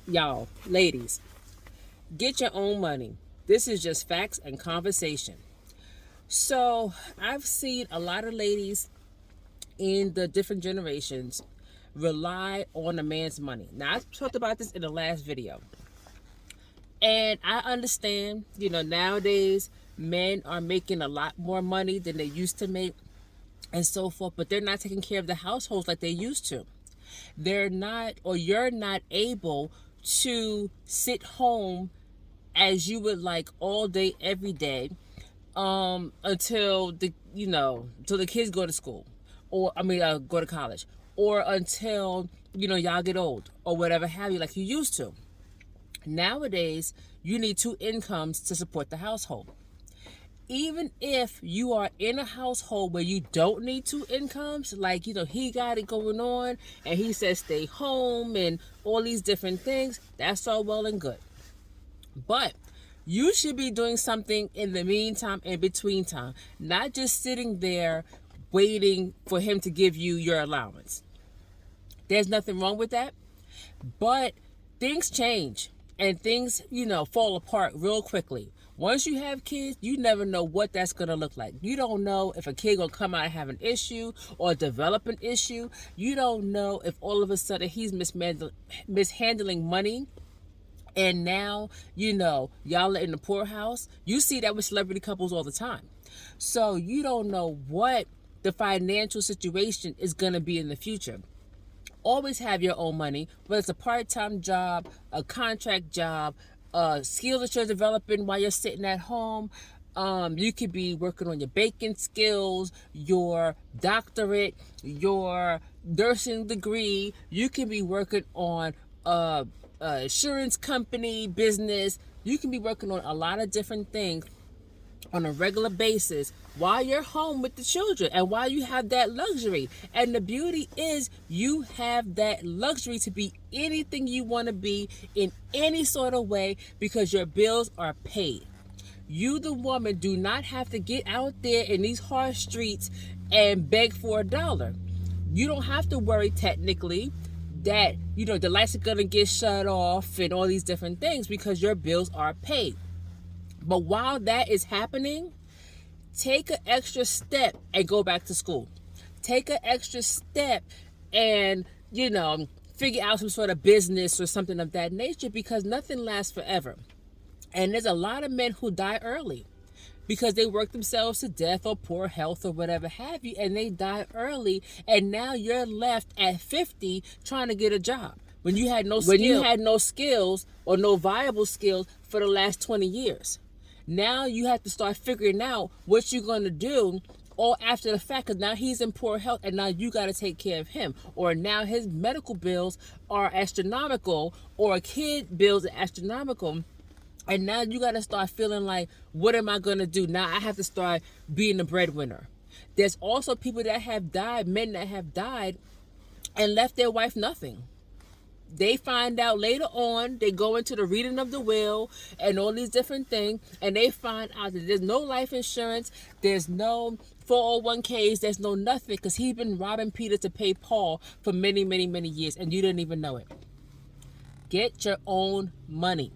Y'all, ladies, get your own money. This is just facts and conversation. So, I've seen a lot of ladies in the different generations rely on a man's money. Now, I talked about this in the last video. And I understand, nowadays men are making a lot more money than they used to make and so forth, but they're not taking care of the households like they used to. They're not, or you're not able to sit home as you would like all day, every day, until until the kids go to school, or go to college, or until y'all get old or whatever have you, like you used to. Nowadays, you need two incomes to support the household. Even if you are in a household where you don't need two incomes, like, he got it going on and he says stay home and all these different things, that's all well and good. But you should be doing something in the meantime, in between time, not just sitting there waiting for him to give you your allowance. There's nothing wrong with that, but things change and things, fall apart real quickly. Once you have kids, you never know what that's going to look like. You don't know if a kid going to come out and have an issue or develop an issue. You don't know if all of a sudden he's mishandling money. And now, y'all are in the poorhouse. You see that with celebrity couples all the time. So you don't know what the financial situation is going to be in the future. Always have your own money, whether it's a part-time job, a contract job, a skill that you're developing while you're sitting at home. You could be working on your baking skills, your doctorate, your nursing degree. You can be working on insurance company business. You can be working on a lot of different things on a regular basis while you're home with the children and while you have that luxury. And the beauty is you have that luxury to be anything you want to be in any sort of way because your bills are paid. You, the woman, do not have to get out there in these harsh streets and beg for $1. You don't have to worry technically that, the lights are going to get shut off and all these different things because your bills are paid. But while that is happening, take an extra step and go back to school. Take an extra step and, figure out some sort of business or something of that nature because nothing lasts forever. And there's a lot of men who die early because they work themselves to death or poor health or whatever have you, and they die early. And now you're left at 50 trying to get a job when you had no skills or no viable skills for the last 20 years. Now you have to start figuring out what you're going to do all after the fact because now he's in poor health and now you got to take care of him. Or now his medical bills are astronomical or kid bills are astronomical. And now you got to start feeling like, what am I going to do? Now I have to start being the breadwinner. There's also people that have died, men that have died and left their wife nothing. They find out later on, they go into the reading of the will and all these different things, and they find out that there's no life insurance, there's no 401ks, there's no nothing, because he's been robbing Peter to pay Paul for many, many, many years, and you didn't even know it. Get your own money.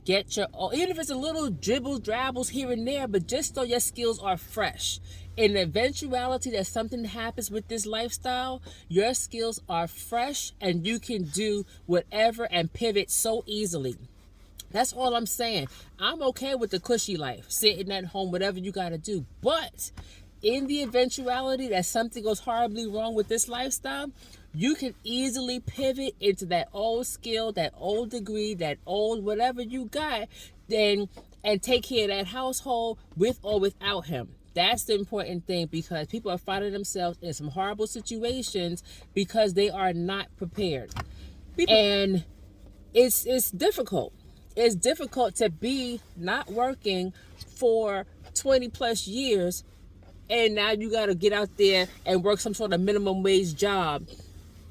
Get your own, even if it's a little dribbles, drabbles here and there, but just so your skills are fresh. In the eventuality that something happens with this lifestyle, your skills are fresh and you can do whatever and pivot so easily. That's all I'm saying. I'm okay with the cushy life, sitting at home, whatever you got to do. But in the eventuality that something goes horribly wrong with this lifestyle, you can easily pivot into that old skill, that old degree, that old whatever you got, and take care of that household with or without him. That's the important thing because people are finding themselves in some horrible situations because they are not prepared. And it's difficult. It's difficult to be not working for 20 plus years and now you got to get out there and work some sort of minimum wage job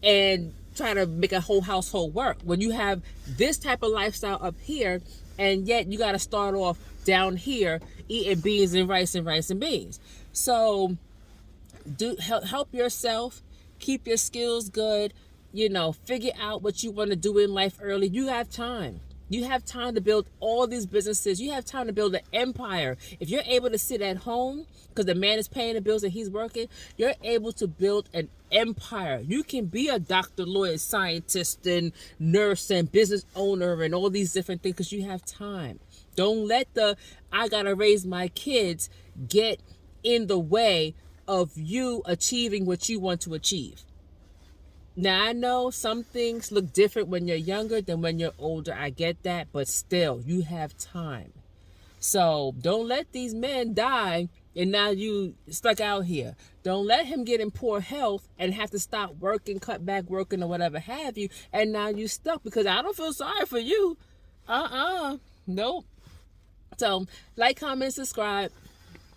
and try to make a whole household work when you have this type of lifestyle up here, and yet you got to start off down here eating beans and rice and beans. So help yourself, keep your skills good, figure out what you want to do in life early. You have time. You have time to build all these businesses. You have time to build an empire. If you're able to sit at home because the man is paying the bills and he's working, you're able to build an empire. You can be a doctor, lawyer, scientist, and nurse, and business owner, and all these different things because you have time. Don't let I gotta raise my kids get in the way of you achieving what you want to achieve. Now, I know some things look different when you're younger than when you're older. I get that, but still, you have time. So don't let these men die and now you stuck out here. Don't let him get in poor health and have to stop working, cut back working, or whatever have you, and now you stuck, because I don't feel sorry for you. Nope. So, like, comment, subscribe.